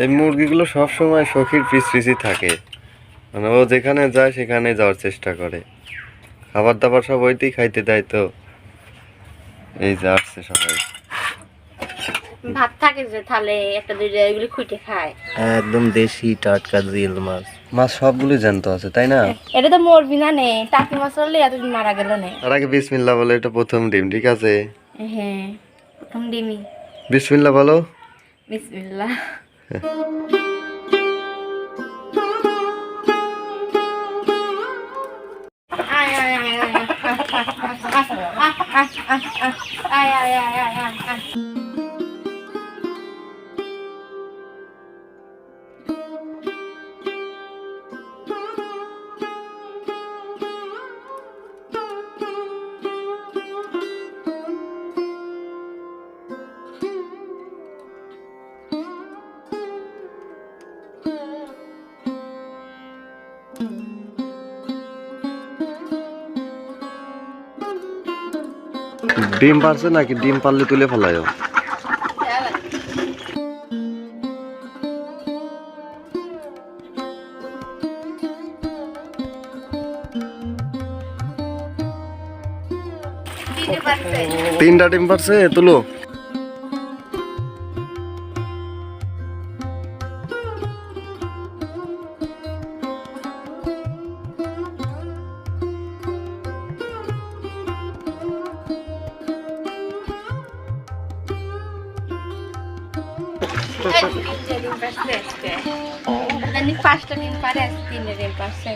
এই মুরগিগুলো সব সময় সখীর পিছপিছই থাকে, মানে ও যেখানে যায় সেখানে যাওয়ার চেষ্টা করে। খাবার দাবার সব ওইতেই খাইতে দেয় তো। এই যে আসছে সবাই। ভাত থাকে যে থালে একটা দুইটা এগুলি খুঁটে খায়। একদম দেশি টাটকা জিল মাছ। মাছ সবগুলো জ্যান্ত আছে, তাই না? এটা তো মরবি না নে, টাকি মাছ হলে এতদিন মারা গেল নে। তার আগে বিসমিল্লাহ বলে, এটা প্রথম ডিম, ঠিক আছে? হ্যাঁ, প্রথম ডিমই। বিসমিল্লাহ বলো। বিসমিল্লাহ। আয় আয় আয় আয় আয় আয় আয় আয় আয়। ডিম পারছে নাকি? ডিম পারলে তুলে ফেলায়। তিনটা ডিম পারছে, তুলো। পাঁচটা ডিম পারে, তিনটা ডিম পারছে।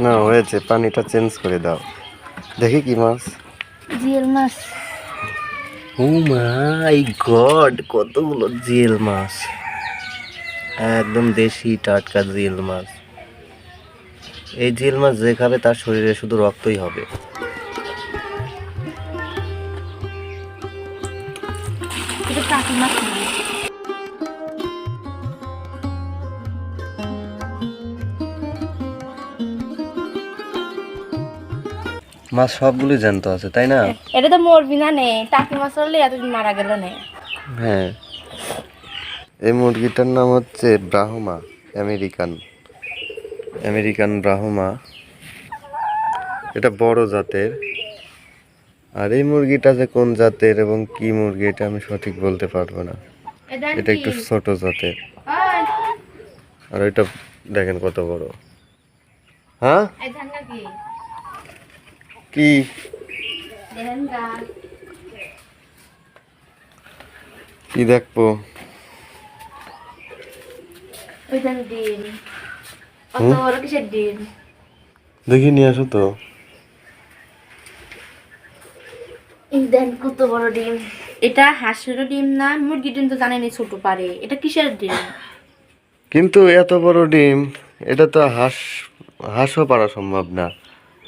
না হয়েছে, পানিটা চেঞ্জ করে দাও। দেখি কি মাছ। জিওল মাছ। ও মাই গড, কতগুলো জিল মাছ। একদম দেশি টাটকা জিল মাছ। এই জিল মাছ যে খাবে তার শরীরে শুধু রক্তই হবে। এটা টাকি মাছ না। মাছ সবগুলো জ্যান্ত আছে, তাই না? এটা তো মরবি না নে, টাকি মাছ হলে এতদিন মারা গেল নে। হ্যাঁ, এই মুরগিটার নাম হচ্ছে ব্রাহ্মা আমেরিকান। আমেরিকান ব্রাহ্মা, এটা বড় জাতের। আর এই মুরগিটা যে কোন জাতের এবং কি মুরগি এটা আমি সঠিক বলতে পারবো না। এটা একটু ছোট জাতের। আর ওইটা দেখেন কত বড়। হ্যাঁ কি কি দেখবো? ডিম অত বড় কিসের ডিম? দেখি নিয়ে আসো তো। দেন কত বড় ডিম। এটা হাঁসেরও ডিম না, মুরগির ডিম তো জানেনি ছোট পারে। এটা কিসের ডিম? কিন্তু এত বড় ডিম, এটা তো হাঁসও পারা সম্ভব না,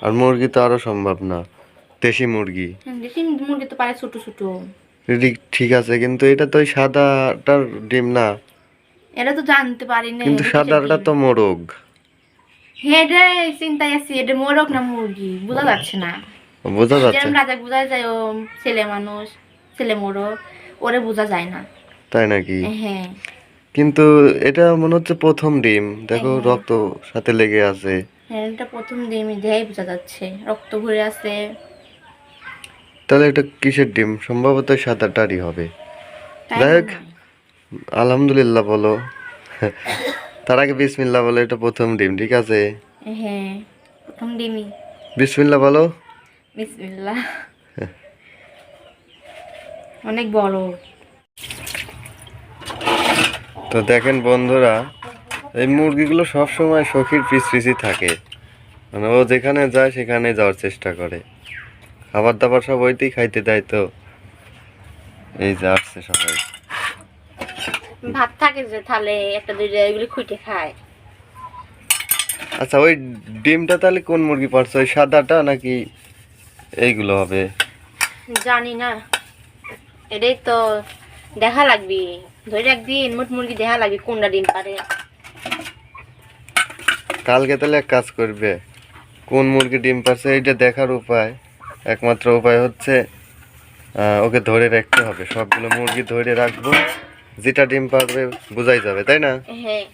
আর মুরগি তো আরো সম্ভব না। দেশি মুরগি। দেশি মুরগি তো পারে ছোট ছোট। ঠিক আছে, কিন্তু এটা তো ওই সাদাটার ডিম না। এটা তো জানতে পারিনি। কিন্তু সাদাটা তো মোরগ। হ্যাঁ রে, চিন্তায় আছি এটা মোরগ না মুরগি বোঝা যাচ্ছে না। বোঝা যাচ্ছে? যেরকম রাজা বোঝা যায় ও ছেলে মানুষ, ছেলে মোরগ, ওরে বোঝা যায় না। তাই নাকি? হ্যাঁ। কিন্তু এটা মনে হচ্ছে প্রথম ডিম, দেখো রক্ত সাথে লেগে আছে। হ্যাঁ, এটা প্রথম ডিম, দেখাই বোঝা যাচ্ছে রক্ত ভরে আছে। তাহলে এটা কিসের ডিম? সম্ভবত সাদাটারই হবে। যাই হোক, আলহামদুলিল্লাহ বলো। তার আগে বিসমিল্লাহ বলো, এটা প্রথম ডিম, ঠিক আছে? হ্যাঁ, প্রথম ডিমই। বিসমিল্লাহ বলো। বিসমিল্লাহ। অনেক বড়। তো দেখেন বন্ধুরা, এই মুরগিগুলো সব সময় সখীর পিছপিছই থাকে, মানে ও যেখানে যায় সেখানে যাওয়ার চেষ্টা করে। খাবার দাবার সব ওইতেই খাইতে দেয় তো। এই যে আসছে সবাই। ভাত থাকে যে থালে একটা দুইটা এগুলি খুঁটে খায়। আচ্ছা, ওই ডিমটা তাহলে কোন মুরগি পারছে, ওই সাদাটা নাকি এইগুলো হবে? জানি না, এটাই তো দেখা লাগবে, ধরে একদিন মুরগি দেখা লাগবে কোনটা ডিম পারে। কালকে তাহলে এক কাজ করবে, কোন মুরগি ডিম পারছে এইটা দেখার উপায়, একমাত্র উপায় হচ্ছে ওকে ধরে রাখতে হবে। সবগুলো মুরগি ধরে রাখবো, যেটা ডিম পারবে বোঝাই যাবে, তাই না? হ্যাঁ।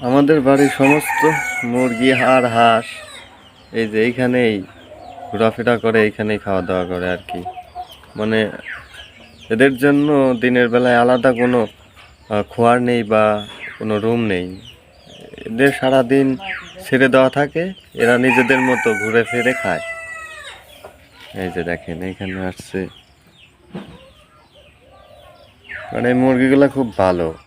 আমাদের বাড়ির সমস্ত মুরগি আর হাঁস এই যে এইখানেই ঘোরাফেরা করে, এইখানেই খাওয়া দাওয়া করে আর কি। মানে এদের জন্য দিনের বেলায় আলাদা কোনো খোয়ার নেই বা কোনো রুম নেই, এদের সারাদিন ছেড়ে দেওয়া থাকে, এরা নিজেদের মতো ঘুরে ফিরে খায়। এই যে দেখেন এইখানে আসছে, মানে এই মুরগিগুলো খুব ভালো।